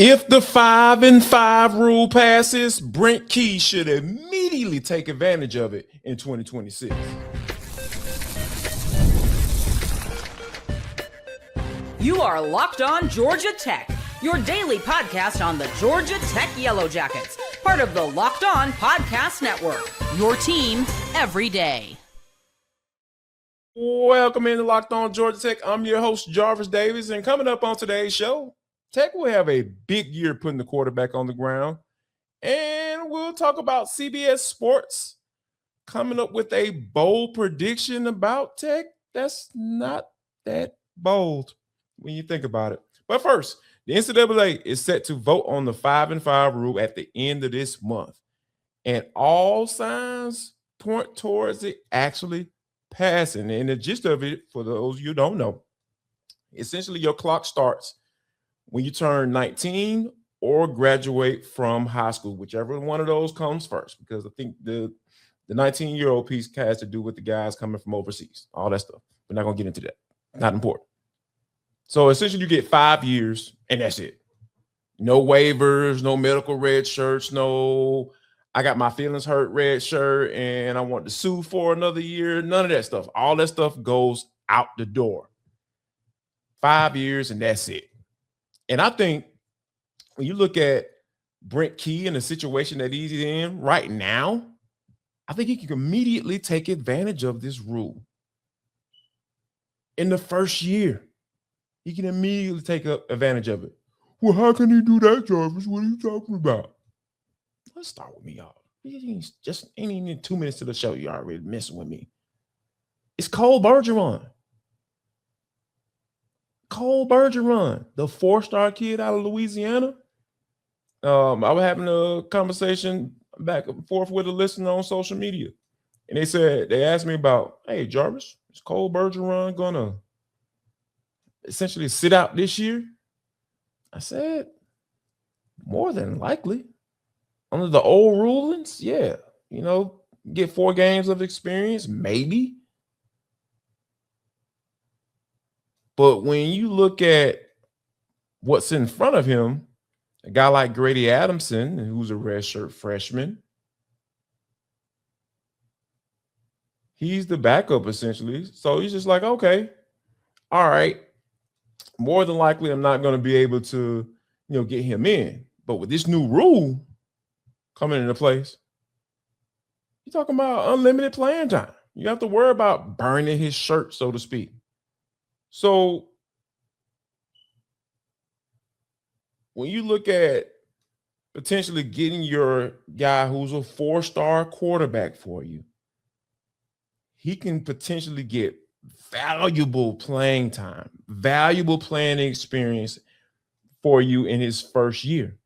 If the 5-and-5 rule passes, Brent Key should immediately take advantage of it in 2026. You are Locked On Georgia Tech, your daily podcast on the Georgia Tech Yellow Jackets, part of the Locked On Podcast Network, your team every day. Welcome into Locked On Georgia Tech. I'm your host, Jarvis Davis, and coming up on today's show, Tech will have a big year putting the quarterback on the ground, and we'll talk about CBS Sports coming up with a bold prediction about Tech that's not that bold when you think about it. But first, the NCAA is set to vote on the 5-and-5 rule at the end of this month, and all signs point towards it actually passing. And the gist of it, for those you don't know, essentially your clock starts when you turn 19 or graduate from high school, whichever one of those comes first, because I think the 19-year-old piece has to do with the guys coming from overseas, all that stuff. We're not going to get into that. Not important. So essentially you get 5 years, and that's it. No waivers, no medical red shirts, no I got my feelings hurt red shirt and I want to sue for another year. None of that stuff. All that stuff goes out the door. 5 years, and that's it. And I think when you look at Brent Key and the situation that he's in right now, I think he can immediately take advantage of this rule. In the first year, he can immediately take advantage of it. Well, how can he do that, Jarvis? What are you talking about? Let's start with me, y'all. Just ain't even 2 minutes to the show. You already messing with me. It's Cole Bergeron. Cole Bergeron, the 4-star kid out of Louisiana. I was having a conversation back and forth with a listener on social media. And they asked me about, hey, Jarvis, is Cole Bergeron going to essentially sit out this year? I said, more than likely. Under the old rulings, yeah. Get 4 games of experience, maybe. But when you look at what's in front of him, a guy like Grady Adamson, who's a redshirt freshman, he's the backup essentially. So he's just like, okay, all right. More than likely, I'm not going to be able to, get him in. But with this new rule coming into place, you're talking about unlimited playing time. You have to worry about burning his shirt, so to speak. So when you look at potentially getting your guy who's a 4-star quarterback for you, he can potentially get valuable playing time, valuable playing experience for you in his first year.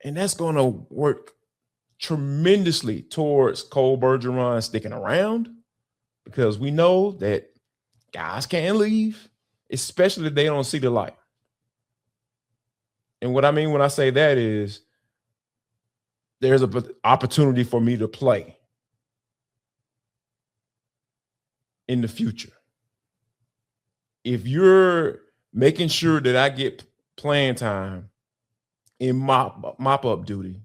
And that's going to work tremendously towards Cole Bergeron sticking around, because we know that guys can't leave, especially if they don't see the light. And what I mean when I say that is there's an opportunity for me to play in the future. If you're making sure that I get playing time in mop-up duty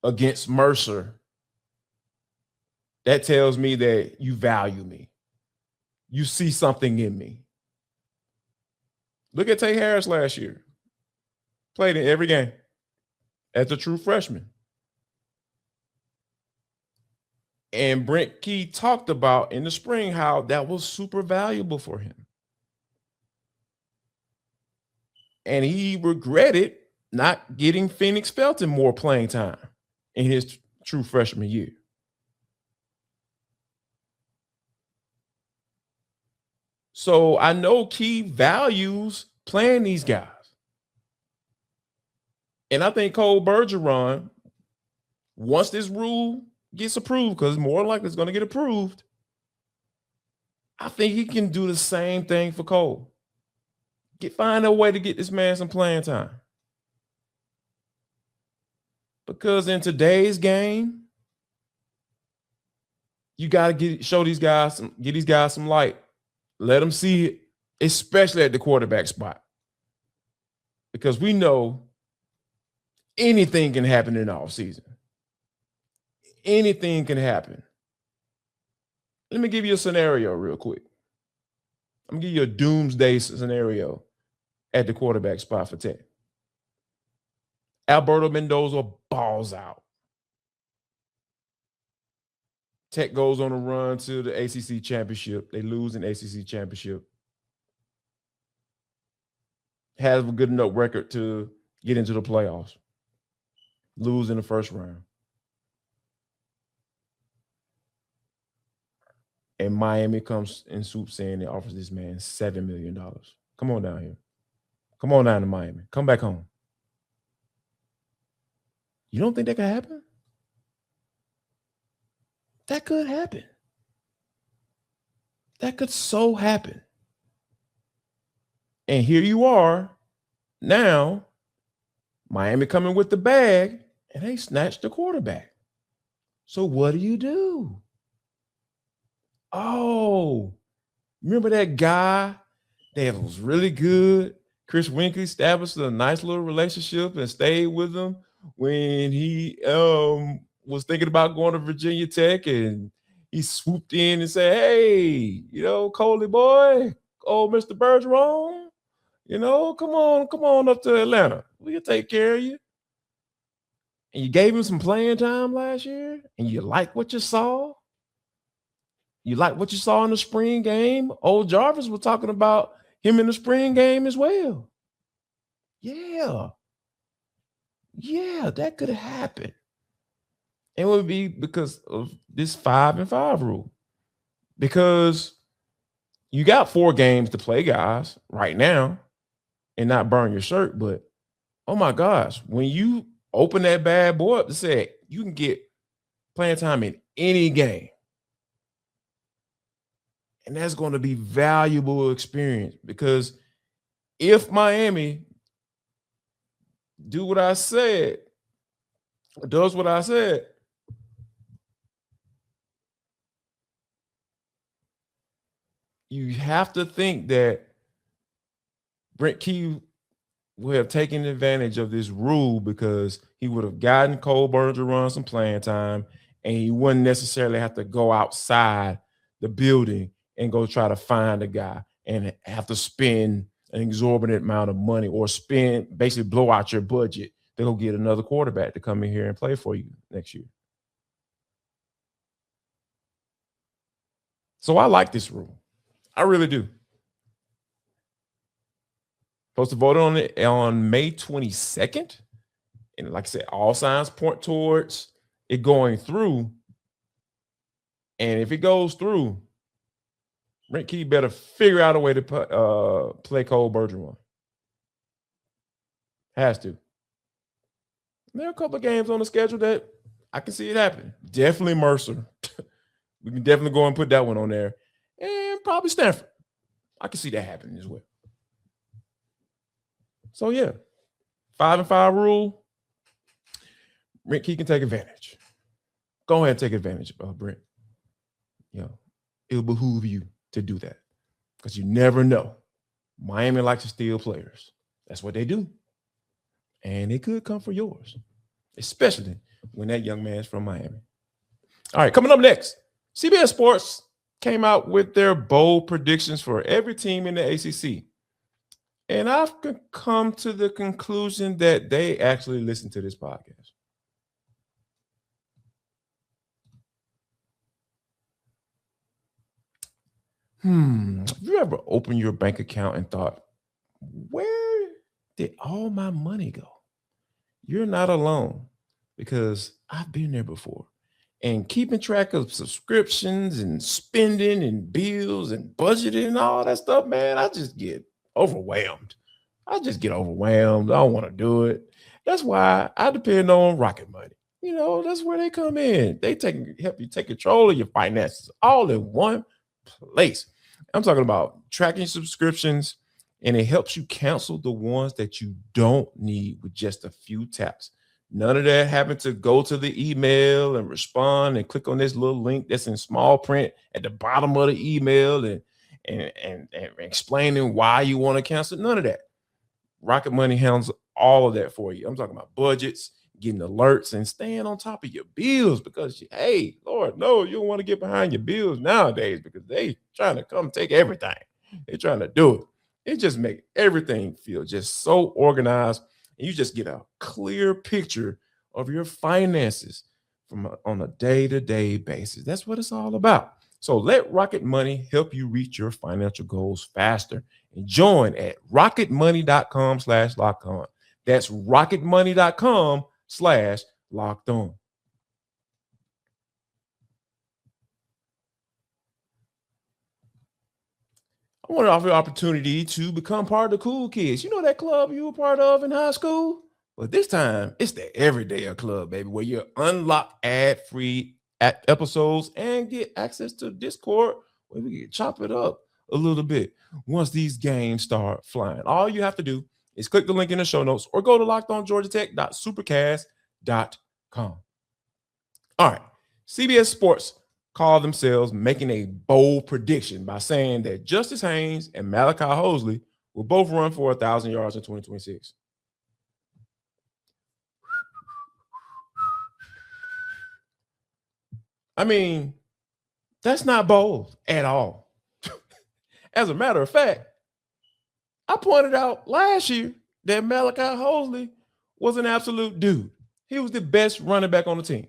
against Mercer, that tells me that you value me. You see something in me. Look at Tay Harris last year. Played in every game as a true freshman. And Brent Key talked about in the spring how that was super valuable for him. And he regretted not getting Phoenix Felton more playing time in his true freshman year. So I know Key values playing these guys. And I think Cole Bergeron, once this rule gets approved, because more likely it's going to get approved, I think he can do the same thing for Cole. Find a way to get this man some playing time. Because in today's game, you got to get these guys some light. Let them see it. especially at the quarterback spot, because we know anything can happen in the offseason. Anything can happen. Let me give you a scenario real quick. I'm going to give you a doomsday scenario at the quarterback spot for Tech. Alberto Mendoza balls out. Tech goes on a run to the ACC championship. They lose an ACC championship. Has a good enough record to get into the playoffs. Lose in the first round. And Miami comes in swoop saying they offers this man $7 million. Come on down here. Come on down to Miami. Come back home. You don't think that could happen? That could happen. That could so happen. And here you are now, Miami coming with the bag, and they snatched the quarterback. So what do? Oh, remember that guy that was really good? Chris Winkley established a nice little relationship and stayed with him when he was thinking about going to Virginia Tech, and he swooped in and said, hey, Coley boy, Mr. Bergeron, come on up to Atlanta. We'll take care of you. And you gave him some playing time last year, and you like what you saw. You like what you saw in the spring game. Old Jarvis was talking about him in the spring game as well. Yeah, that could happen. It would be because of this 5-5 rule. Because you got 4 games to play, guys, right now, and not burn your shirt. But, oh my gosh, when you open that bad boy up to say you can get playing time in any game, and that's going to be valuable experience, because if Miami does what I said, you have to think that Brent Key would have taken advantage of this rule, because he would have gotten Cole Bergeron some playing time, and he wouldn't necessarily have to go outside the building and go try to find a guy and have to spend an exorbitant amount of money, or basically blow out your budget to go get another quarterback to come in here and play for you next year. So I like this rule. I really do. Supposed to vote on it on May 22nd. And like I said, all signs point towards it going through. And if it goes through, Brent Key better figure out a way to play Cole Bergeron. Has to. There are a couple of games on the schedule that I can see it happen. Definitely Mercer. We can definitely go and put that one on there. And probably Stanford. I can see that happening as well. So, yeah. 5-5 rule. Brent Key can take advantage. Go ahead and take advantage, Brent. It'll behoove you to do that, because you never know. Miami likes to steal players. That's what they do. And it could come for yours, especially when that young man's from Miami. All right, coming up next, CBS Sports came out with their bold predictions for every team in the ACC. And I've come to the conclusion that they actually listen to this podcast. Have you ever opened your bank account and thought, where did all my money go? You're not alone, because I've been there before. And keeping track of subscriptions and spending and bills and budgeting and all that stuff, man, I just get overwhelmed. I don't want to do it. That's why I depend on Rocket Money. That's where they come in. They help you take control of your finances all in one place. I'm talking about tracking subscriptions, and it helps you cancel the ones that you don't need with just a few taps. None of that having to go to the email and respond and click on this little link that's in small print at the bottom of the email and explaining why you want to cancel. None of that. Rocket Money handles all of that for you. I'm talking about budgets, getting alerts, and staying on top of your bills because, hey, Lord, no, you don't want to get behind your bills nowadays because they trying to come take everything. They're trying to do it. It just makes everything feel just so organized, and you just get a clear picture of your finances on a day-to-day basis. That's what it's all about. So let Rocket Money help you reach your financial goals faster. And join at rocketmoney.com/locked-on. That's rocketmoney.com/locked-on. I want to offer you an opportunity to become part of the cool kids. You know that club you were part of in high school? But this time, it's the Everyday Club, baby, where you unlock ad-free episodes and get access to Discord where we can chop it up a little bit once these games start flying. All you have to do is click the link in the show notes or go to lockedongeorgiatech.supercast.com. All right, CBS Sports called themselves making a bold prediction by saying that Justice Haynes and Malachi Hosley will both run for 1,000 yards in 2026. I mean, that's not bold at all. As a matter of fact, I pointed out last year that Malachi Hosley was an absolute dude. He was the best running back on the team.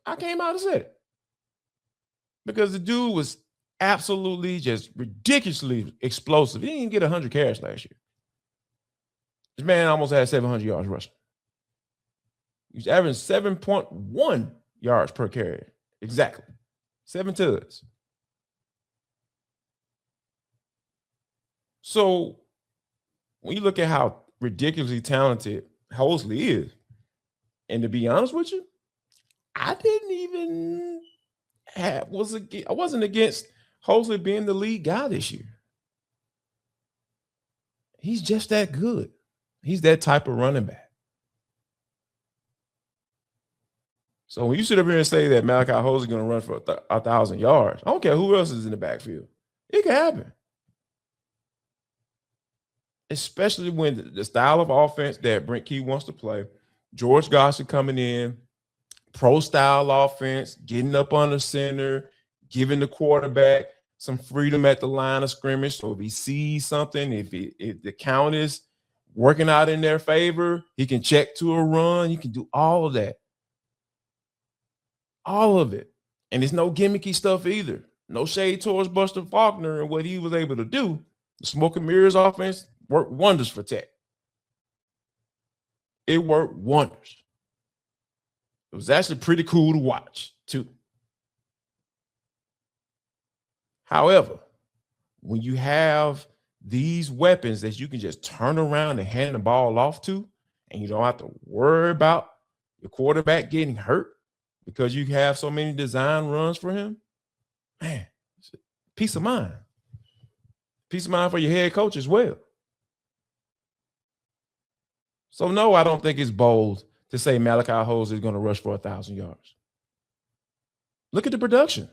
I came out and said it because the dude was absolutely just ridiculously explosive. He didn't get 100 carries last year. This man almost had 700 yards rushing. He was averaging 7.1 yards per carry. Exactly. 7 tuds. So when you look at how ridiculously talented Hosley is, and to be honest with you, I wasn't against Hosley being the lead guy this year. He's just that good. He's that type of running back. So when you sit up here and say that Malachi Hosley is going to run for 1,000 yards, I don't care who else is in the backfield. It can happen. Especially when the style of offense that Brent Key wants to play, George Godsey coming in, pro-style offense, getting up on the center, giving the quarterback some freedom at the line of scrimmage. So if he sees something, if the count is working out in their favor, he can check to a run. He can do all of that. All of it. And it's no gimmicky stuff either. No shade towards Buster Faulkner and what he was able to do. The smoke and mirrors offense worked wonders for Tech. It worked wonders. It was actually pretty cool to watch, too. However, when you have these weapons that you can just turn around and hand the ball off to, and you don't have to worry about your quarterback getting hurt because you have so many design runs for him, man, it's a peace of mind. Peace of mind for your head coach as well. So, no, I don't think it's bold to say Malachi Hosley is going to rush for 1,000 yards. Look at the production.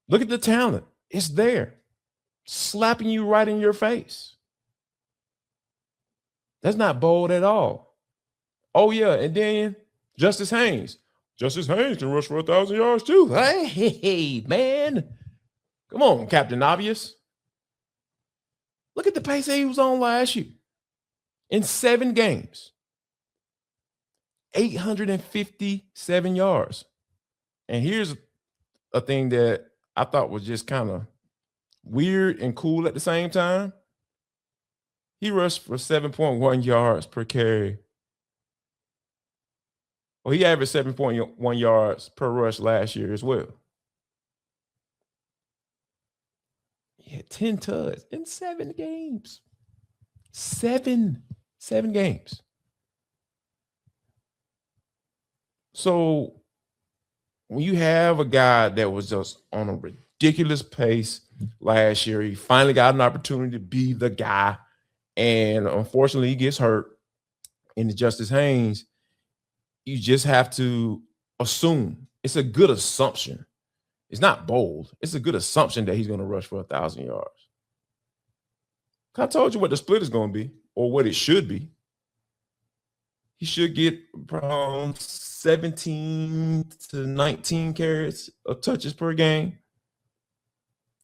Look at the talent. It's there, slapping you right in your face. That's not bold at all. Oh, yeah, and then Justice Haynes. Justice Haynes can rush for 1,000 yards too. Hey, man. Come on, Captain Obvious. Look at the pace that he was on last year. In 7 games, 857 yards. And here's a thing that I thought was just kind of weird and cool at the same time. He rushed for 7.1 yards per carry. Well, he averaged 7.1 yards per rush last year as well. He had 10 tuds in 7 games. 7 games. So when you have a guy that was just on a ridiculous pace last year, he finally got an opportunity to be the guy. And unfortunately, he gets hurt in the Justice Haynes. You just have to assume. It's a good assumption It's not bold. It's a good assumption that he's going to rush for 1,000 yards. I told you what the split is going to be, or what it should be. He should get around 17 to 19 carries of touches per game.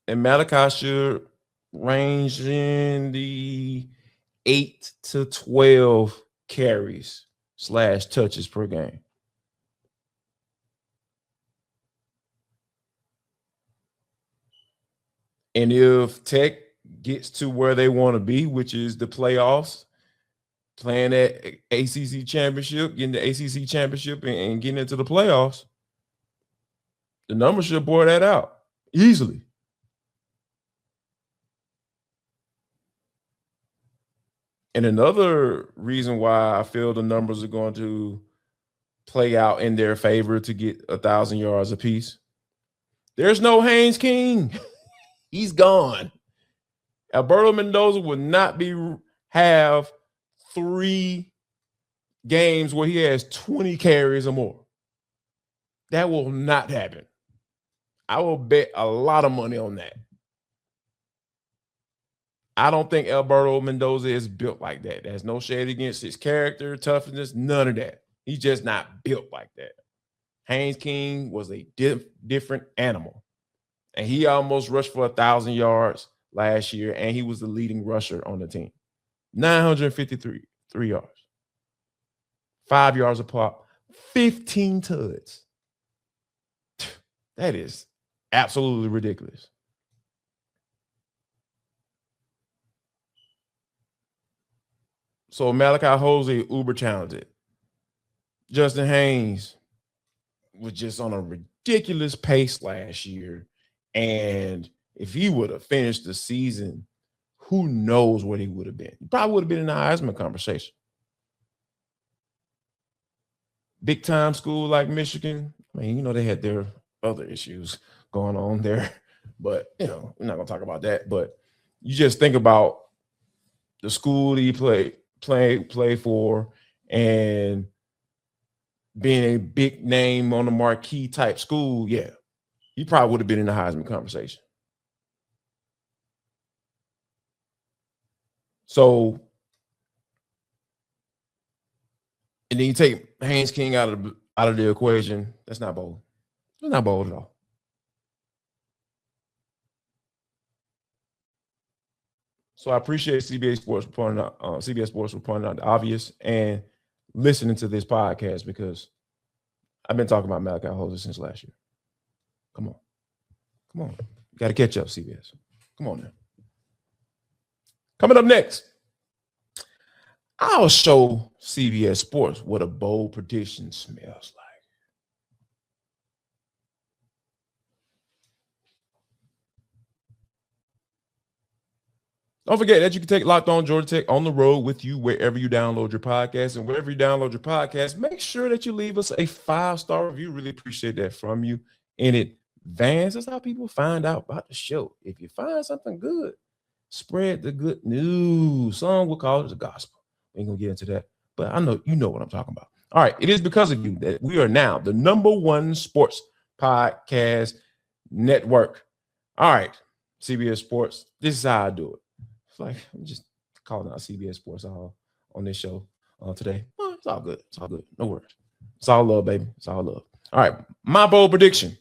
And Malachi should range in the 8 to 12 carries / touches per game. And if Tech gets to where they want to be, which is the playoffs, playing that ACC championship, getting the ACC championship and getting into the playoffs, the numbers should bore that out easily. And another reason why I feel the numbers are going to play out in their favor to get 1,000 yards apiece, there's no Haynes King. He's gone. Alberto Mendoza will not have 3 games where he has 20 carries or more. That will not happen. I will bet a lot of money on that. I don't think Alberto Mendoza is built like that. There's no shade against his character, toughness, none of that. He's just not built like that. Haynes King was a different animal. And he almost rushed for 1,000 yards last year, and he was the leading rusher on the team. 953 yards. 5 yards a pop. 15 tuds. That is absolutely ridiculous. So Malachi Hosley, uber talented. Justin Haynes was just on a ridiculous pace last year. And if he would have finished the season, who knows what he would have been? He probably would have been in the Heisman conversation. Big time school like Michigan, I mean, they had their other issues going on there. But, we're not going to talk about that. But you just think about the school that he play for and being a big name on the marquee type school, yeah, he probably would have been in the Heisman conversation. So, and then you take Haynes King out of the equation. That's not bold. That's not bold at all. So I appreciate CBS Sports for pointing out the obvious and listening to this podcast, because I've been talking about Malachi Hosley since last year. Come on. You got to catch up, CBS. Come on now. Coming up next, I'll show CBS Sports what a bold prediction smells like. Don't forget that you can take Locked On Georgia Tech on the road with you wherever you download your podcast. And wherever you download your podcast, make sure that you leave us a 5-star review. Really appreciate that from you in advance. That's how people find out about the show. If you find something good, spread the good news. Some will call it the gospel. We ain't going to get into that. But I know you know what I'm talking about. All right. It is because of you that we are now the #1 sports podcast network. All right. CBS Sports. This is how I do it. Like, I'm just calling out CBS Sports all on this show today. Oh, it's all good. It's all good. No worries. It's all love, baby. It's all love. All right. My bold prediction.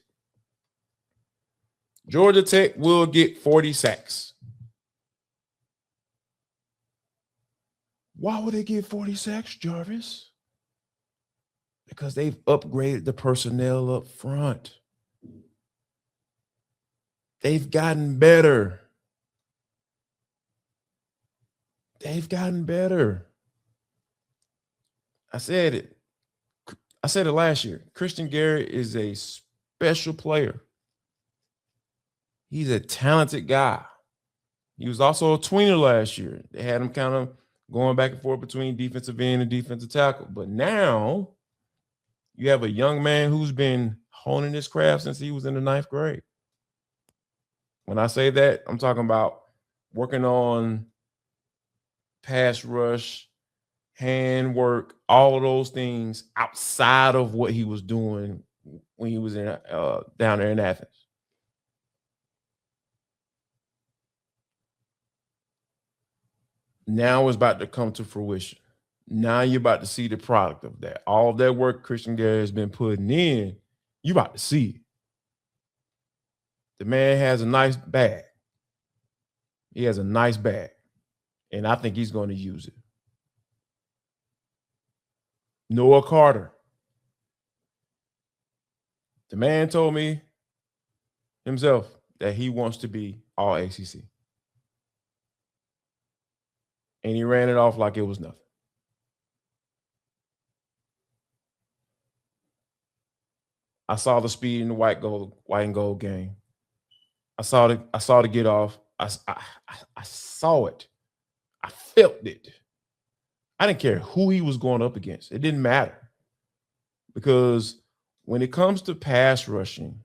Georgia Tech will get 40 sacks. Why would they get 40 sacks, Jarvis? Because they've upgraded the personnel up front. They've gotten better. They've gotten better. I said it last year. Christian Garrett is a special player. He's a talented guy. He was also a tweener last year. They had him kind of going back and forth between defensive end and defensive tackle. But now you have a young man who's been honing his craft since he was in the 9th grade. When I say that, I'm talking about working on pass rush, hand work, all of those things outside of what he was doing when he was in down there in Athens. Now it's about to come to fruition. Now you're about to see the product of that. All that work Christian Garrett has been putting in, you're about to see it. The man has a nice bag. He has a nice bag, and I think he's going to use it. Noah Carter. The man told me himself that he wants to be all ACC. And he ran it off like it was nothing. I saw the speed in the white and gold game. I saw the get off. I saw it. I felt it. I didn't care who he was going up against. It didn't matter. Because when it comes to pass rushing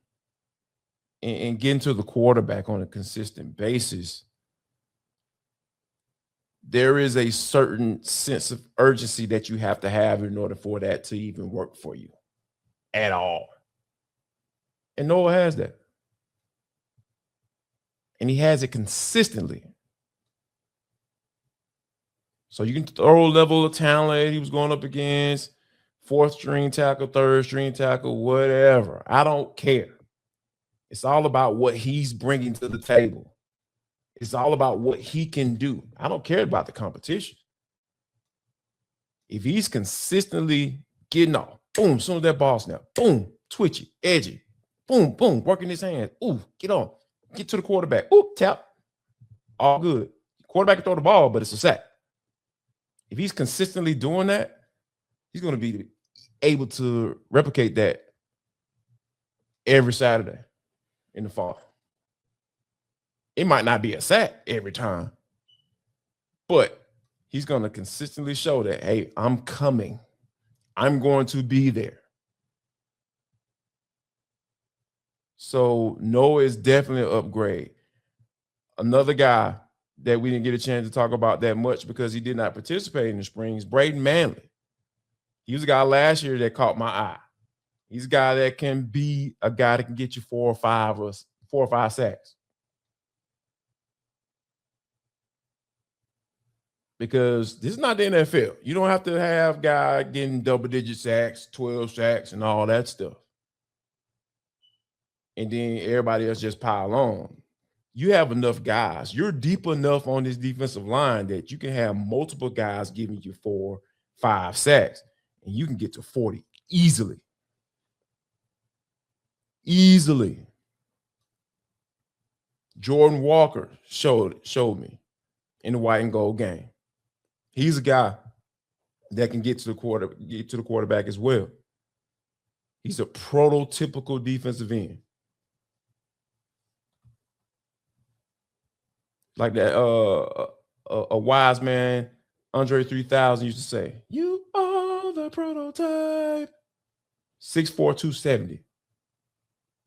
and getting to the quarterback on a consistent basis, there is a certain sense of urgency that you have to have in order for that to even work for you at all. And Noah has that. And he has it consistently. So you can throw a level of talent he was going up against, fourth string tackle, third string tackle, whatever. I don't care. It's all about what he's bringing to the table. It's all about what he can do. I don't care about the competition. If he's consistently getting off, boom, soon as that ball snap, boom, twitchy, edgy, boom, boom, working his hands, ooh, get on, get to the quarterback, ooh, tap, all good. Quarterback can throw the ball, but it's a sack. If he's consistently doing that, he's going to be able to replicate that every Saturday in the fall. It might not be a sack every time, but he's going to consistently show that, hey, I'm coming. I'm going to be there. So Noah is definitely an upgrade. Another guy that we didn't get a chance to talk about that much because he did not participate in the springs, Braden Manley. He was a guy last year that caught my eye. He's a guy that can be a guy that can get you 4 or 5 sacks. Because this is not the NFL. You don't have to have guy getting double-digit sacks, 12 sacks, and all that stuff. And then everybody else just pile on. You have enough guys. You're deep enough on this defensive line that you can have multiple guys giving you 4, 5 sacks, and you can get to 40 easily. Easily. Jordan Walker showed me in the white and gold game. He's a guy that can get to the quarterback as well. He's a prototypical defensive end. Like that a wise man, Andre 3000 used to say, you are the prototype. 6'4", 270.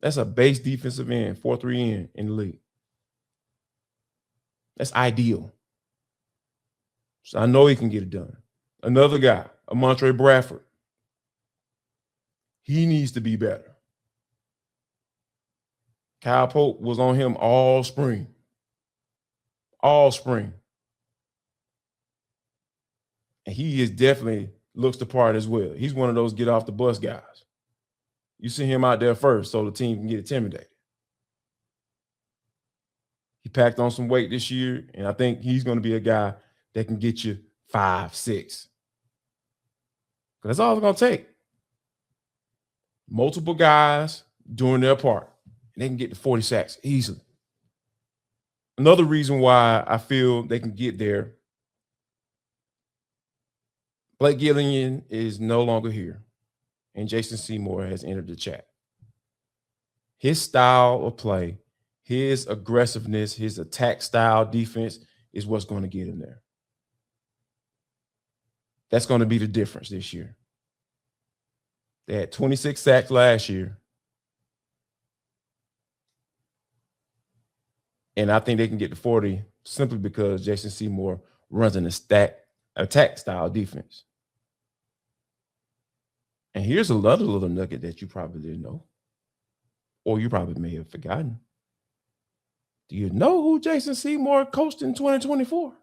That's a base defensive end, 4-3 end in the league. That's ideal. So I know he can get it done. Another guy, Amontre Bradford. He needs to be better. Kyle Pope was on him all spring. All spring. And he is definitely looks the part as well. He's one of those get off the bus guys. You see him out there first so the team can get intimidated. He packed on some weight this year, and I think he's going to be a guy that can get you 5, 6. That's all it's going to take. Multiple guys doing their part, and they can get to 40 sacks easily. Another reason why I feel they can get there, Blake Gillian is no longer here, and Jason Semore has entered the chat. His style of play, his aggressiveness, his attack style defense is what's going to get him there. That's going to be the difference this year. They had 26 sacks last year. And I think they can get to 40 simply because Jason Semore runs an attack style defense. And here's another little nugget that you probably didn't know, or you probably may have forgotten. Do you know who Jason Semore coached in 2024?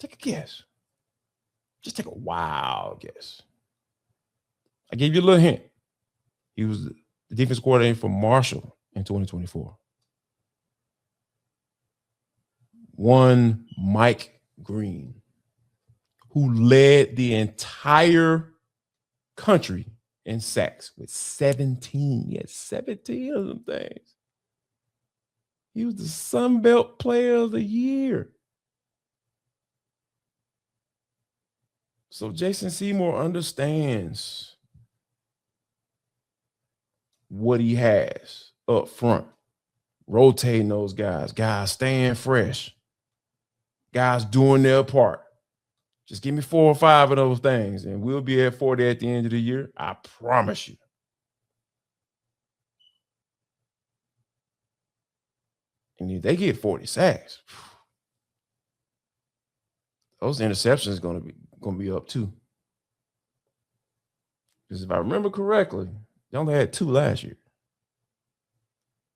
Take a guess. Just take a wild guess. I gave you a little hint. He was the defense coordinator for Marshall in 2024. One Mike Green, who led the entire country in sacks with 17. He had 17 of them things. He was the Sun Belt Player of the Year. So Jason Semore understands what he has up front, rotating those guys staying fresh, guys doing their part. Just give me 4 or 5 of those things, and we'll be at 40 at the end of the year. I promise you. And if they get 40 sacks, those interceptions are going to be up too. Because if I remember correctly, they only had 2 last year.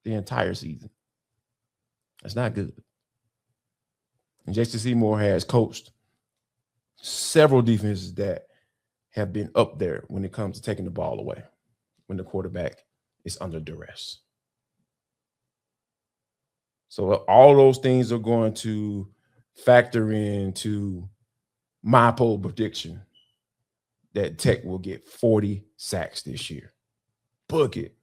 The entire season. That's not good. And Jason Semore has coached several defenses that have been up there when it comes to taking the ball away, when the quarterback is under duress. So all those things are going to factor into my poll prediction that Tech will get 40 sacks this year. Book it.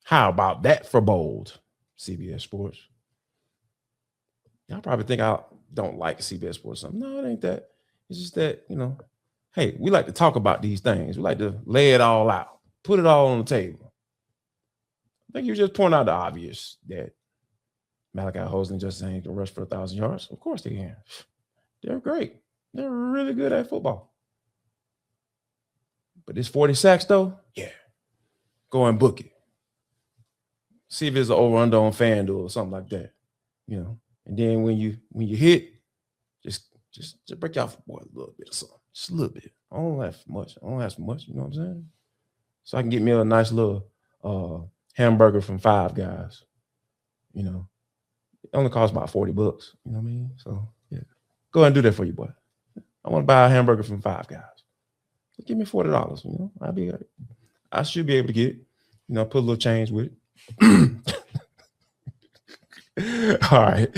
How about that for bold, CBS Sports? Y'all probably think I don't like CBS Sports or something. No, it ain't that. It's just that, hey, we like to talk about these things. We like to lay it all out, put it all on the table. I think you just point out the obvious that Malachi Hosley and Justin Haynes can rush for 1,000 yards. Of course they can. They're great. They're really good at football. But this 40 sacks, though, yeah, go and book it. See if it's an over-under on FanDuel or something like that, And then when you hit, just break out for boy a little bit or something, just a little bit. I don't have much. You know what I'm saying? So I can get me a nice little hamburger from Five Guys. It only costs about $40. You know what I mean? So yeah, go ahead and do that for you, boy. I want to buy a hamburger from Five Guys. Give me $40. I should be able to get it. Put a little change with it. All right.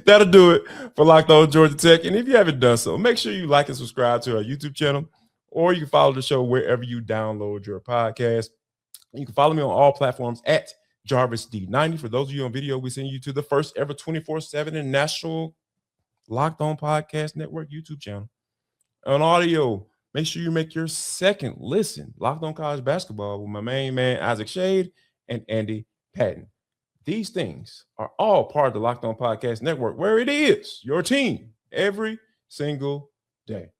That'll do it for Locked On Georgia Tech. And if you haven't done so, make sure you like and subscribe to our YouTube channel, or you can follow the show wherever you download your podcast. You can follow me on all platforms at Jarvis D90. For those of you on video, we send you to the first ever 24/7 and national Locked On Podcast Network YouTube channel. On audio, make sure you make your second listen, Locked On College Basketball, with my main man, Isaac Shade and Andy Patton. These things are all part of the Locked On Podcast Network, where it is your team every single day.